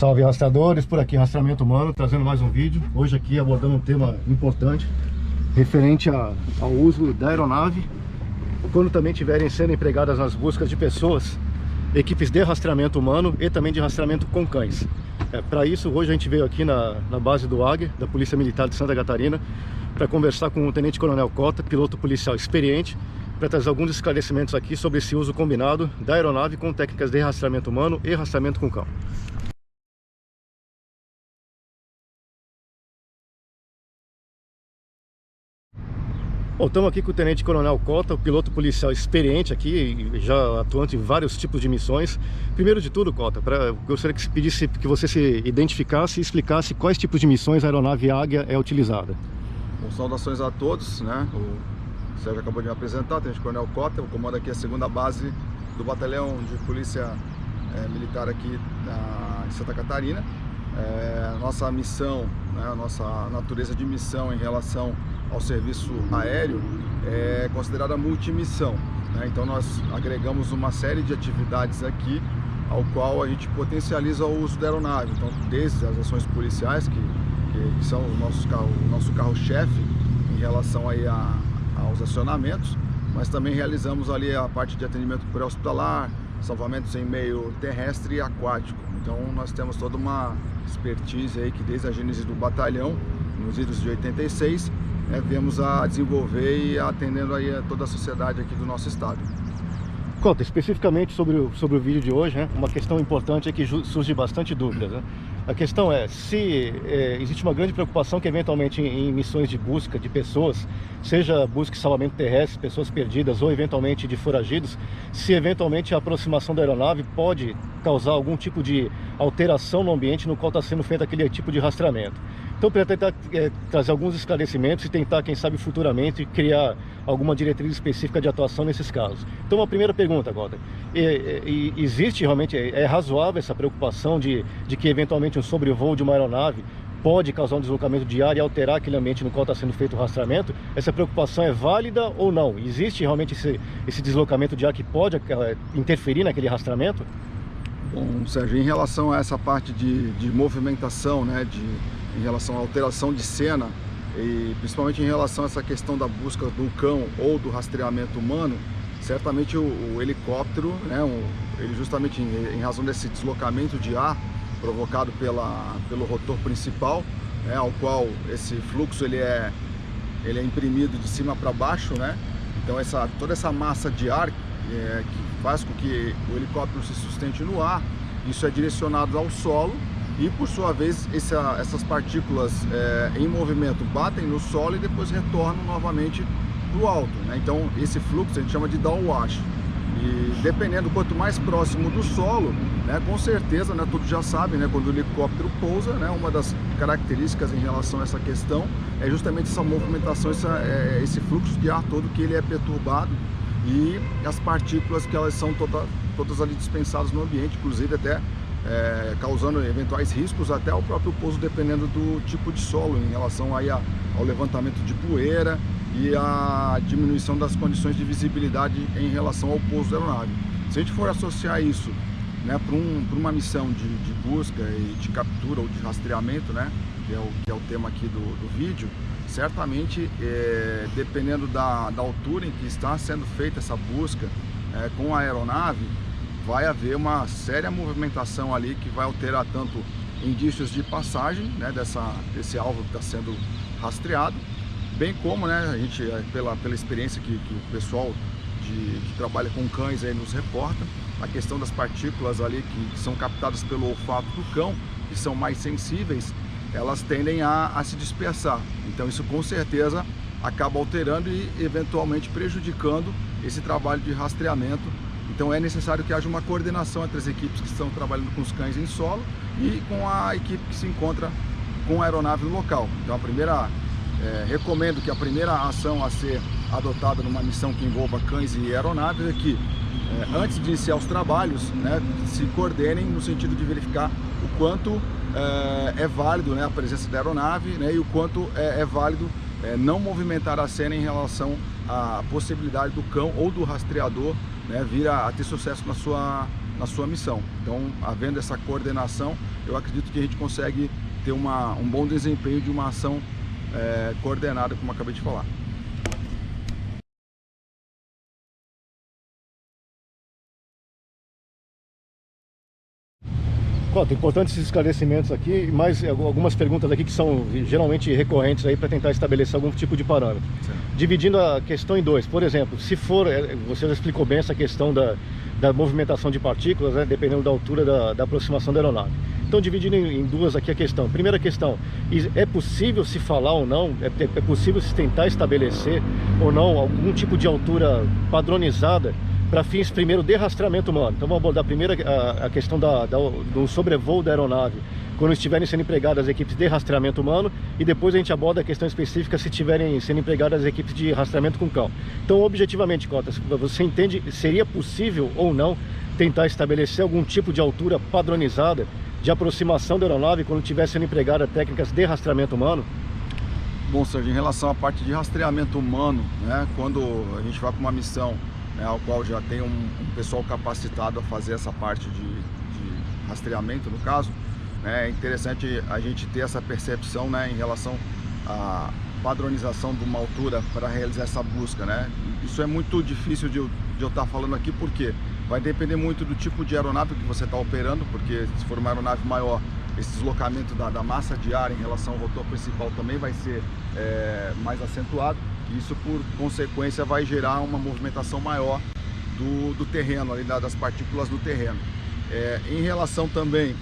Salve rastreadores, por aqui Rastreamento Humano, trazendo mais um vídeo. Hoje aqui abordando um tema importante referente ao uso da aeronave quando também estiverem sendo empregadas nas buscas de pessoas, equipes de rastreamento humano e também de rastreamento com cães. Para isso, hoje a gente veio aqui na base do Águia, da Polícia Militar de Santa Catarina, para conversar com o Tenente Coronel Cota, piloto policial experiente, para trazer alguns esclarecimentos aqui sobre esse uso combinado da aeronave com técnicas de rastreamento humano e rastreamento com cão. Bom, estamos aqui com o Tenente Coronel Cota, o piloto policial experiente aqui, já atuante em vários tipos de missões. Primeiro de tudo, Cota, eu gostaria que pedisse que você se identificasse e explicasse quais tipos de missões a aeronave Águia é utilizada. Bom, saudações a todos, né? O Sérgio acabou de me apresentar, o Tenente Coronel Cota, eu comando aqui a segunda base do batalhão de polícia militar aqui em Santa Catarina. Nossa missão, né, a nossa natureza de missão em relação ao serviço aéreo é considerada multimissão, né? Então nós agregamos uma série de atividades aqui ao qual a gente potencializa o uso da aeronave. Então, desde as ações policiais, que são o nosso carro-chefe em relação aí aos acionamentos, mas também realizamos ali a parte de atendimento pré-hospitalar, salvamentos em meio terrestre e aquático. Então nós temos toda uma expertise aí que desde a gênese do batalhão, nos idos de 86, viemos a desenvolver e atendendo aí a toda a sociedade aqui do nosso estado. Cota, especificamente sobre o vídeo de hoje, né, uma questão importante é que surge bastante dúvidas, né? A questão é se existe uma grande preocupação que eventualmente em missões de busca de pessoas, seja busca e salvamento terrestre, pessoas perdidas ou eventualmente de foragidos, se eventualmente a aproximação da aeronave pode causar algum tipo de alteração no ambiente no qual está sendo feito aquele tipo de rastreamento. Então, para tentar trazer alguns esclarecimentos e tentar, quem sabe, futuramente criar alguma diretriz específica de atuação nesses casos. Então, uma primeira pergunta, Cota. Existe realmente, é razoável essa preocupação de que eventualmente um sobrevoo de uma aeronave pode causar um deslocamento de ar e alterar aquele ambiente no qual está sendo feito o rastreamento? Essa preocupação é válida ou não? Existe realmente esse deslocamento de ar que pode interferir naquele rastreamento? Bom, Sérgio, em relação a essa parte de movimentação, né, em relação à alteração de cena e principalmente em relação a essa questão da busca do cão ou do rastreamento humano, certamente o helicóptero, né, ele justamente em razão desse deslocamento de ar provocado pelo rotor principal, né, ao qual esse fluxo ele é imprimido de cima para baixo, né? Então toda essa massa de ar que faz com que o helicóptero se sustente no ar, isso é direcionado ao solo e por sua vez essas partículas em movimento batem no solo e depois retornam novamente para o alto, né? Então esse fluxo a gente chama de downwash. E dependendo, quanto mais próximo do solo, né, com certeza, né, todos já sabem, né, quando o helicóptero pousa, né, uma das características em relação a essa questão é justamente essa movimentação, esse fluxo de ar todo que ele é perturbado e as partículas que elas são todas ali dispensadas no ambiente, inclusive até causando eventuais riscos até ao próprio pouso, dependendo do tipo de solo, em relação aí ao levantamento de poeira e a diminuição das condições de visibilidade em relação ao pouso da aeronave. Se a gente for associar isso, né, para uma missão de busca e de captura ou de rastreamento, né, que é o tema aqui do vídeo, certamente, dependendo da altura em que está sendo feita essa busca com a aeronave, vai haver uma séria movimentação ali que vai alterar tanto indícios de passagem, né, desse alvo que está sendo rastreado, bem como, né, a gente, pela experiência que o pessoal que trabalha com cães aí nos reporta, a questão das partículas ali que são captadas pelo olfato do cão, que são mais sensíveis, elas tendem a se dispersar. Então isso com certeza acaba alterando e eventualmente prejudicando esse trabalho de rastreamento. Então é necessário que haja uma coordenação entre as equipes que estão trabalhando com os cães em solo e com a equipe que se encontra com a aeronave no local. Então recomendo que a primeira ação a ser adotada numa missão que envolva cães e aeronaves é que, antes de iniciar os trabalhos, né, se coordenem no sentido de verificar o quanto é válido, né, a presença da aeronave, né, e o quanto é válido não movimentar a cena em relação à possibilidade do cão ou do rastreador, né, vir a ter sucesso na sua missão. Então, havendo essa coordenação, eu acredito que a gente consegue ter um bom desempenho de uma ação coordenada, como eu acabei de falar. Cota, importantes esses esclarecimentos aqui, mas algumas perguntas aqui que são geralmente recorrentes aí para tentar estabelecer algum tipo de parâmetro. Sim. Dividindo a questão em dois, por exemplo, se for, você já explicou bem essa questão da movimentação de partículas, né, dependendo da altura da aproximação da aeronave. Então, dividindo em duas aqui a questão. Primeira questão, é possível se falar ou não, é possível se tentar estabelecer ou não algum tipo de altura padronizada para fins, primeiro, de rastreamento humano. Então vamos abordar primeiro a questão do sobrevoo da aeronave, quando estiverem sendo empregadas as equipes de rastreamento humano, e depois a gente aborda a questão específica se estiverem sendo empregadas as equipes de rastreamento com cão. Então, objetivamente, Cota, você entende, seria possível ou não tentar estabelecer algum tipo de altura padronizada de aproximação da aeronave quando estiver sendo empregada técnicas de rastreamento humano? Bom, Sérgio, em relação à parte de rastreamento humano, né, quando a gente vai para uma missão, né, ao qual já tem um pessoal capacitado a fazer essa parte de rastreamento, no caso, né, é interessante a gente ter essa percepção, né, em relação à padronização de uma altura para realizar essa busca, né? Isso é muito difícil de eu estar falando aqui, porque vai depender muito do tipo de aeronave que você está operando, porque se for uma aeronave maior, esse deslocamento da massa de ar em relação ao rotor principal também vai ser mais acentuado. Isso, por consequência, vai gerar uma movimentação maior do terreno, ali das partículas do terreno. Em relação também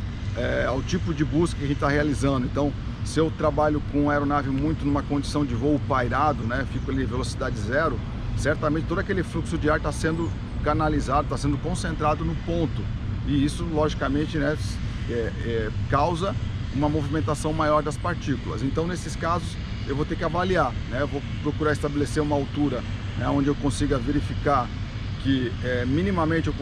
ao tipo de busca que a gente está realizando, então, se eu trabalho com aeronave muito numa condição de voo pairado, né, fico ali em velocidade zero, certamente todo aquele fluxo de ar está sendo canalizado, está sendo concentrado no ponto. E isso, logicamente, né, causa uma movimentação maior das partículas. Então, nesses casos, eu vou ter que avaliar, né? Eu vou procurar estabelecer uma altura, né, onde eu consiga verificar que minimamente eu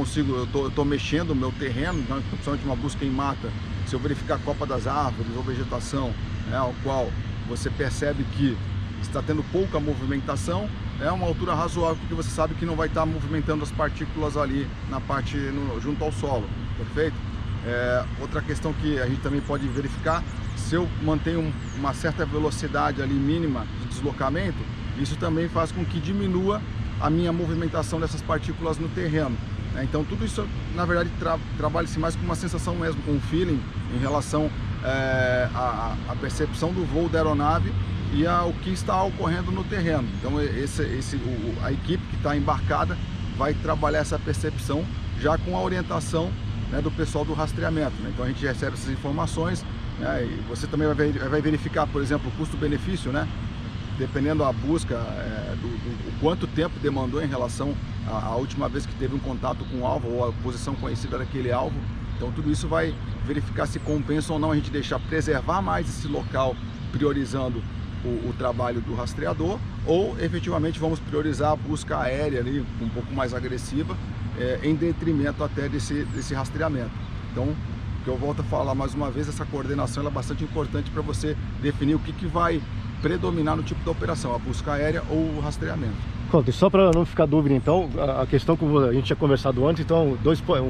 estou mexendo o meu terreno, né, principalmente uma busca em mata. Se eu verificar a copa das árvores ou vegetação, né, ao qual você percebe que está tendo pouca movimentação, é uma altura razoável, porque você sabe que não vai estar movimentando as partículas ali na parte junto ao solo, perfeito? Outra questão que a gente também pode verificar, se eu mantenho uma certa velocidade ali mínima de deslocamento, isso também faz com que diminua a minha movimentação dessas partículas no terreno. Então tudo isso, na verdade, trabalha-se mais com uma sensação mesmo, com um feeling em relação à percepção do voo da aeronave e ao que está ocorrendo no terreno. Então a equipe que está embarcada vai trabalhar essa percepção já com a orientação, né, do pessoal do rastreamento, né? Então a gente recebe essas informações, né, e você também vai verificar, por exemplo, o custo-benefício, né? Dependendo da busca, o quanto tempo demandou em relação à última vez que teve um contato com o alvo ou a posição conhecida daquele alvo. Então tudo isso vai verificar se compensa ou não a gente deixar preservar mais esse local, priorizando o trabalho do rastreador, ou efetivamente vamos priorizar a busca aérea ali, um pouco mais agressiva, em detrimento até desse rastreamento. Então, o que eu volto a falar mais uma vez, essa coordenação é bastante importante para você definir o que vai predominar no tipo da operação, a busca aérea ou o rastreamento. Conta, só para não ficar dúvida, então, a questão que a gente tinha conversado antes, então,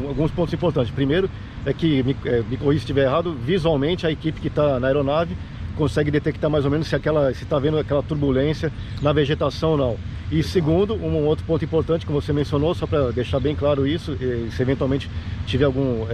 alguns pontos importantes. Primeiro, é que, me corrija se estiver errado, visualmente a equipe que está na aeronave consegue detectar mais ou menos se está vendo aquela turbulência na vegetação ou não. E segundo, um outro ponto importante que você mencionou, só para deixar bem claro isso, se eventualmente tiver algum,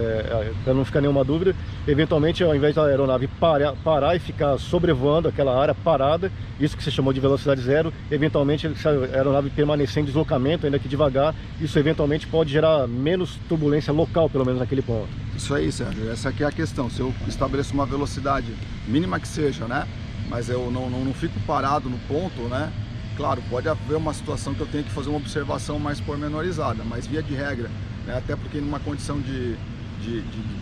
para não ficar nenhuma dúvida, eventualmente ao invés da aeronave parar e ficar sobrevoando aquela área parada, isso que você chamou de velocidade zero, eventualmente se a aeronave permanecer em deslocamento, ainda que devagar, isso eventualmente pode gerar menos turbulência local, pelo menos naquele ponto. Isso aí, Sérgio, essa aqui é a questão. Se eu estabeleço uma velocidade mínima que seja, né, mas eu não fico parado no ponto, né, claro, pode haver uma situação que eu tenho que fazer uma observação mais pormenorizada, mas via de regra, né, até porque numa condição de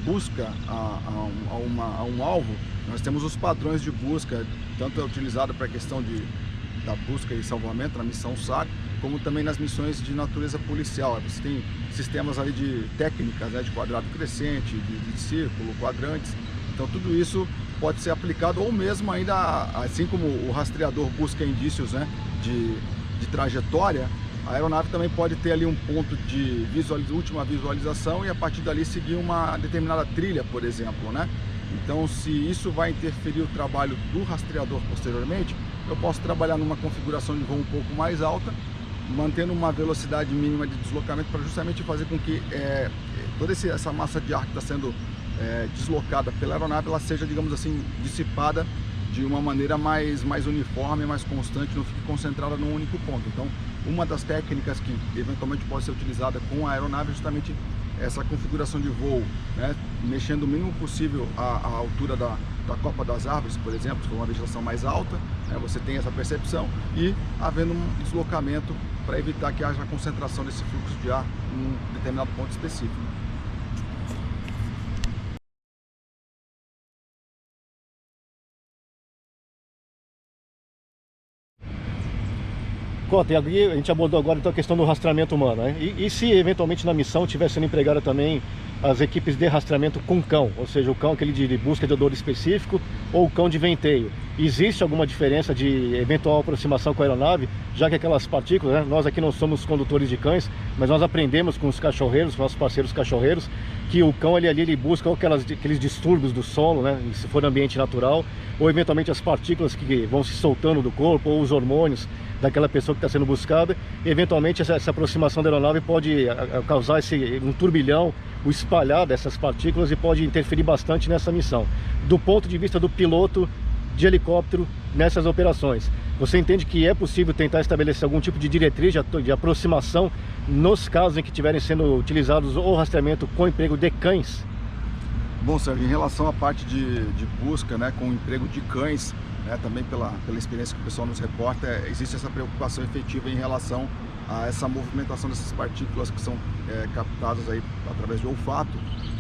busca a um alvo, nós temos os padrões de busca, tanto é utilizado para a questão da busca e salvamento, na missão SAR, como também nas missões de natureza policial. Você tem sistemas ali de técnicas, né, de quadrado crescente, de círculo, quadrantes, então tudo isso pode ser aplicado, ou mesmo ainda, assim como o rastreador busca indícios, né, de trajetória, a aeronave também pode ter ali um ponto de última visualização e a partir dali seguir uma determinada trilha, por exemplo, né? Então, se isso vai interferir o trabalho do rastreador posteriormente, eu posso trabalhar numa configuração de voo um pouco mais alta, mantendo uma velocidade mínima de deslocamento para justamente fazer com que toda essa massa de ar que está sendo deslocada pela aeronave, ela seja, digamos assim, dissipada de uma maneira mais uniforme, mais constante, não fique concentrada num único ponto. Então, uma das técnicas que eventualmente pode ser utilizada com a aeronave é justamente essa configuração de voo, né? Mexendo o mínimo possível a altura da copa das árvores, por exemplo, se for uma vegetação mais alta, né? Você tem essa percepção e havendo um deslocamento para evitar que haja concentração desse fluxo de ar em um determinado ponto específico. Cota, e aqui a gente abordou agora então a questão do rastreamento humano, né? E se eventualmente na missão tivesse sendo empregada também as equipes de rastreamento com cão, ou seja, o cão aquele de busca de odor específico ou o cão de venteio, existe alguma diferença de eventual aproximação com a aeronave, já que aquelas partículas, né? Nós aqui não somos condutores de cães, mas nós aprendemos com os cachorreiros, com nossos parceiros cachorreiros, que o cão ele busca aqueles distúrbios do solo, né? Se for ambiente natural, ou eventualmente as partículas que vão se soltando do corpo, ou os hormônios daquela pessoa que está sendo buscada, e eventualmente essa aproximação da aeronave pode causar um turbilhão, o espalhar dessas partículas, e pode interferir bastante nessa missão. Do ponto de vista do piloto de helicóptero nessas operações, você entende que é possível tentar estabelecer algum tipo de diretriz de aproximação nos casos em que estiverem sendo utilizados o rastreamento com emprego de cães? Bom, Sérgio, em relação à parte de busca, né, com o emprego de cães, né, também pela experiência que o pessoal nos reporta, existe essa preocupação efetiva em relação a essa movimentação dessas partículas que são captadas aí através do olfato,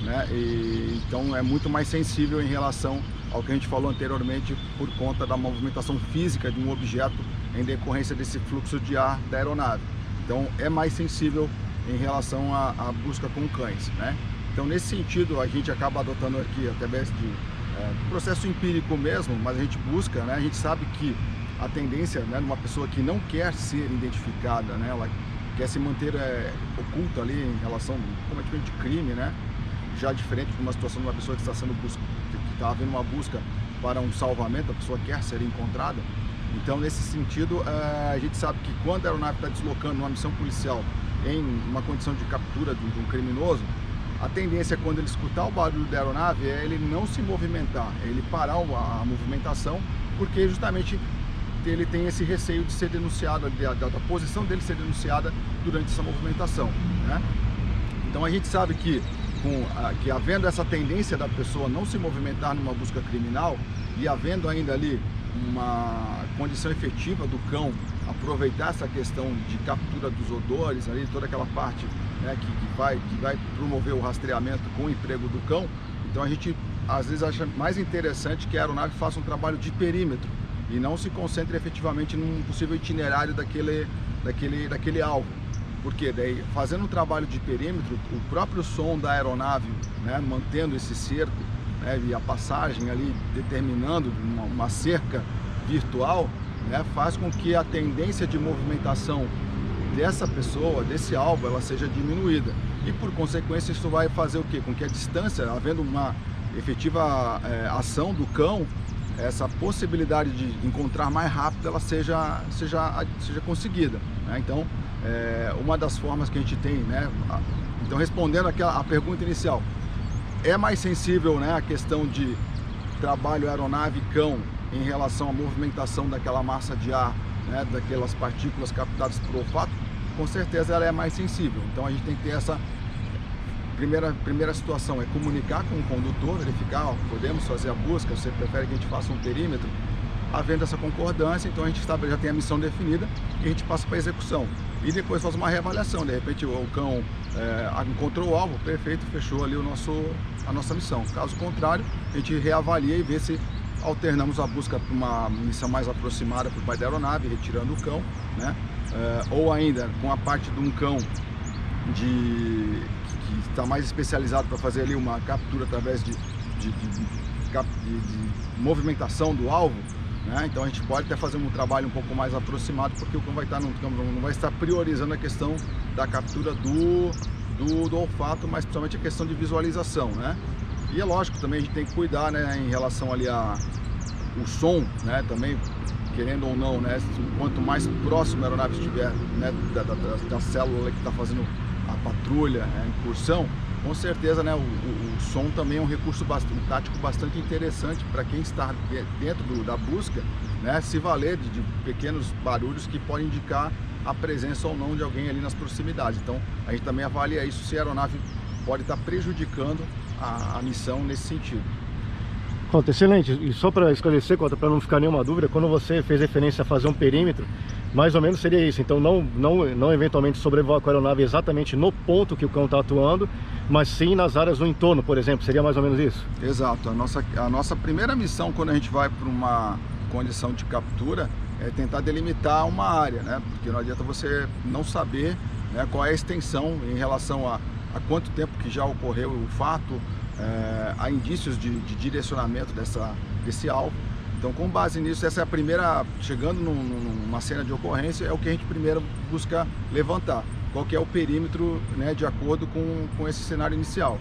né? E então é muito mais sensível em relação ao que a gente falou anteriormente, por conta da movimentação física de um objeto em decorrência desse fluxo de ar da aeronave. Então é mais sensível em relação à busca com cães, né? Então, nesse sentido, a gente acaba adotando aqui através de processo empírico mesmo, mas a gente busca, né? A gente sabe que a tendência, né, de uma pessoa que não quer ser identificada, né, ela quer se manter oculta ali em relação cometimento de crime, né? Já diferente de uma situação de uma pessoa que está sendo que está havendo uma busca para um salvamento, a pessoa quer ser encontrada. Então, nesse sentido, a gente sabe que quando a aeronave está deslocando uma missão policial em uma condição de captura de um criminoso, a tendência, quando ele escutar o barulho da aeronave, é ele não se movimentar, é ele parar a movimentação, porque justamente ele tem esse receio de ser denunciado, da posição dele ser denunciada durante essa movimentação, né? Então a gente sabe que, havendo essa tendência da pessoa não se movimentar numa busca criminal e havendo ainda ali uma condição efetiva do cão aproveitar essa questão de captura dos odores, ali, toda aquela parte, né, que vai promover o rastreamento com o emprego do cão, então a gente às vezes acha mais interessante que a aeronave faça um trabalho de perímetro e não se concentre efetivamente num possível itinerário daquele alvo. Porque daí, fazendo um trabalho de perímetro, o próprio som da aeronave, né, mantendo esse cerco, né, e a passagem ali determinando uma cerca virtual, né, faz com que a tendência de movimentação dessa pessoa, desse alvo, ela seja diminuída. E por consequência isso vai fazer o quê? Com que a distância, havendo uma efetiva ação do cão, essa possibilidade de encontrar mais rápido ela seja conseguida, né? Então, uma das formas que a gente tem, né? Então, respondendo a pergunta inicial, é mais sensível, né, a questão de trabalho aeronave-cão em relação à movimentação daquela massa de ar, né, daquelas partículas captadas por olfato? Com certeza ela é mais sensível. Então a gente tem que ter essa primeira situação, é comunicar com o condutor, verificar, ó, podemos fazer a busca, você prefere que a gente faça um perímetro? Havendo essa concordância, então a gente já tem a missão definida e a gente passa para a execução. E depois faz uma reavaliação, de repente o cão encontrou o alvo, perfeito, fechou ali a nossa missão. Caso contrário, a gente reavalia e vê se alternamos a busca para uma missão mais aproximada por parte da aeronave, retirando o cão, né? Ou ainda com a parte de um cão que está mais especializado para fazer ali uma captura através de movimentação do alvo, né? Então a gente pode até fazer um trabalho um pouco mais aproximado, porque o cão vai estar não vai estar priorizando a questão da captura do olfato, mas principalmente a questão de visualização, né? E é lógico, também a gente tem que cuidar, né, em relação ali o som, né, também, querendo ou não, né, quanto mais próximo a aeronave estiver, né, da célula que está fazendo a patrulha, a incursão, com certeza, né, o som também é um recurso tático bastante interessante para quem está dentro da busca, né, se valer de pequenos barulhos que podem indicar a presença ou não de alguém ali nas proximidades. Então a gente também avalia isso, se a aeronave pode estar prejudicando a missão nesse sentido. Cota, excelente. E só para esclarecer, Cota, para não ficar nenhuma dúvida, quando você fez referência a fazer um perímetro, mais ou menos seria isso. Então não eventualmente sobrevoar com a aeronave exatamente no ponto que o cão está atuando, mas sim nas áreas do entorno, por exemplo. Seria mais ou menos isso? Exato. A nossa primeira missão, quando a gente vai para uma condição de captura, é tentar delimitar uma área, né? Porque não adianta você não saber, né, qual é a extensão em relação a quanto tempo que já ocorreu o fato, há indícios de direcionamento desse alvo. Então, com base nisso, essa é a primeira, chegando numa cena de ocorrência, é o que a gente primeiro busca levantar. Qual que é o perímetro, né, de acordo com esse cenário inicial.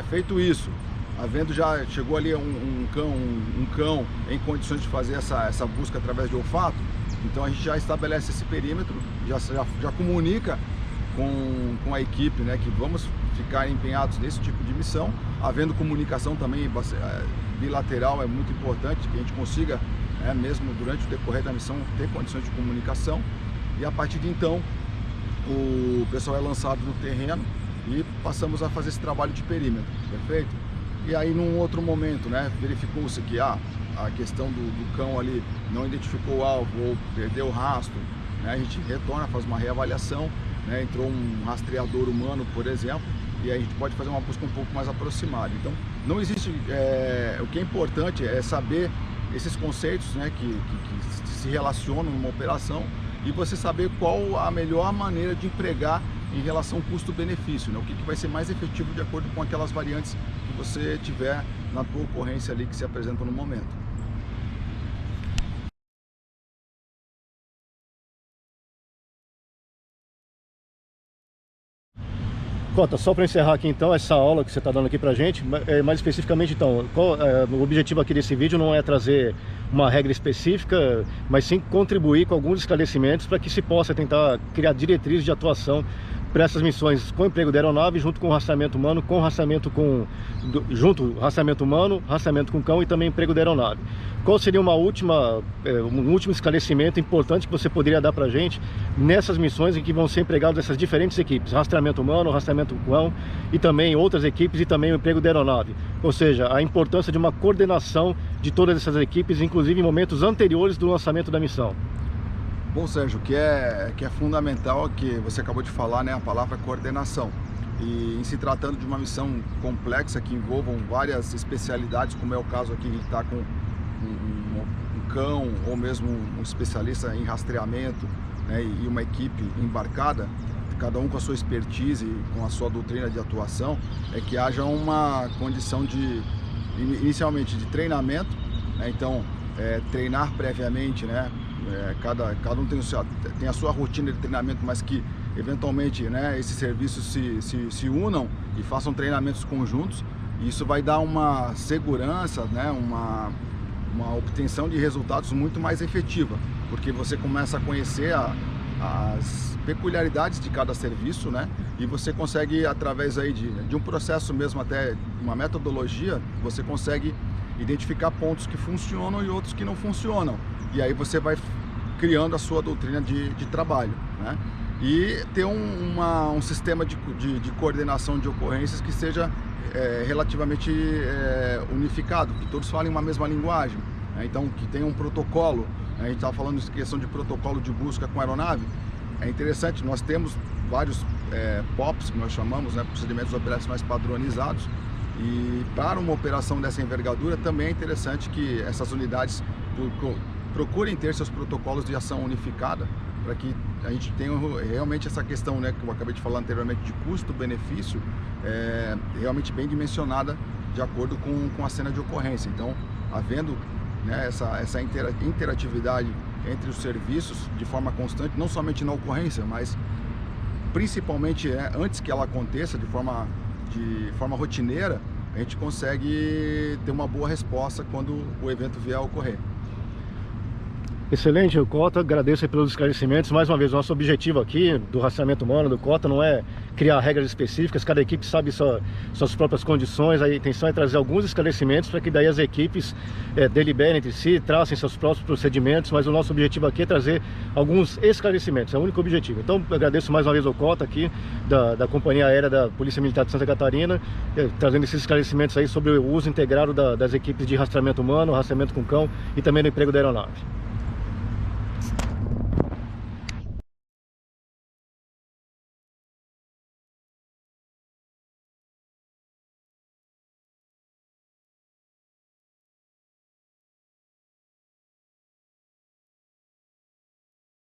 Feito isso, chegou ali um cão em condições de fazer essa busca através de olfato, então a gente já estabelece esse perímetro, já comunica com a equipe, né, que vamos ficar empenhados nesse tipo de missão, havendo comunicação também bilateral, é muito importante que a gente consiga, mesmo durante o decorrer da missão, ter condições de comunicação, e a partir de então o pessoal é lançado no terreno e passamos a fazer esse trabalho de perímetro, perfeito? E aí, num outro momento, né, verificou-se que a questão do cão ali não identificou o alvo ou perdeu o rastro, né, a gente retorna, faz uma reavaliação, né, entrou um rastreador humano, por exemplo, e aí a gente pode fazer uma busca um pouco mais aproximada. Então, não existe, o que é importante é saber esses conceitos, né, que se relacionam numa operação, e você saber qual a melhor maneira de empregar em relação custo-benefício, né? O que vai ser mais efetivo de acordo com aquelas variantes que você tiver na tua ocorrência ali que se apresenta no momento. Cota, só para encerrar aqui então essa aula que você está dando aqui para a gente, mais especificamente então, o objetivo aqui desse vídeo não é trazer uma regra específica, mas sim contribuir com alguns esclarecimentos para que se possa tentar criar diretrizes de atuação para essas missões com emprego da aeronave, junto com o rastreamento humano, rastreamento humano, rastreamento com cão e também emprego da aeronave. Qual seria um último esclarecimento importante que você poderia dar para a gente nessas missões em que vão ser empregadas essas diferentes equipes, rastreamento humano, rastreamento com cão e também outras equipes e também o emprego da aeronave? Ou seja, a importância de uma coordenação de todas essas equipes, inclusive em momentos anteriores do lançamento da missão. Bom, Sérgio, o que é fundamental é que você acabou de falar, né, a palavra coordenação. E em se tratando de uma missão complexa que envolvam várias especialidades, como é o caso aqui, a gente está com um cão ou mesmo um especialista em rastreamento, né, e uma equipe embarcada, cada um com a sua expertise, com a sua doutrina de atuação, é que haja uma condição inicialmente de treinamento, né, então treinar previamente, né, cada um tem a sua rotina de treinamento, mas que eventualmente, né, esses serviços se unam e façam treinamentos conjuntos. E isso vai dar uma segurança, né, uma obtenção de resultados muito mais efetiva, porque você começa a conhecer as peculiaridades de cada serviço, né, e você consegue, através aí de um processo mesmo, até uma metodologia, você consegue identificar pontos que funcionam e outros que não funcionam. E aí você vai criando a sua doutrina de trabalho, né? E ter um sistema de coordenação de ocorrências que seja relativamente unificado, que todos falem uma mesma linguagem, né? Então, que tenha um protocolo, né? A gente estava falando de questão de protocolo de busca com aeronave. É interessante, nós temos vários POPs, que nós chamamos, né, procedimentos operacionais padronizados, e para uma operação dessa envergadura também é interessante que essas unidades procurem ter seus protocolos de ação unificada, para que a gente tenha realmente essa questão, né, que eu acabei de falar anteriormente, de custo-benefício, realmente bem dimensionada de acordo com a cena de ocorrência. Então, havendo né, essa interatividade entre os serviços de forma constante, não somente na ocorrência, mas principalmente antes que ela aconteça de forma rotineira, a gente consegue ter uma boa resposta quando o evento vier a ocorrer. Excelente, Cota, agradeço pelos esclarecimentos. Mais uma vez, nosso objetivo aqui do rastreamento humano, do Cota, não é criar regras específicas, cada equipe sabe suas próprias condições. A intenção é trazer alguns esclarecimentos para que daí as equipes deliberem entre si, tracem seus próprios procedimentos, mas o nosso objetivo aqui é trazer alguns esclarecimentos, é o único objetivo. Então, eu agradeço mais uma vez ao Cota aqui, da Companhia Aérea da Polícia Militar de Santa Catarina, trazendo esses esclarecimentos aí sobre o uso integrado das equipes de rastreamento humano, rastreamento com cão e também do emprego da aeronave.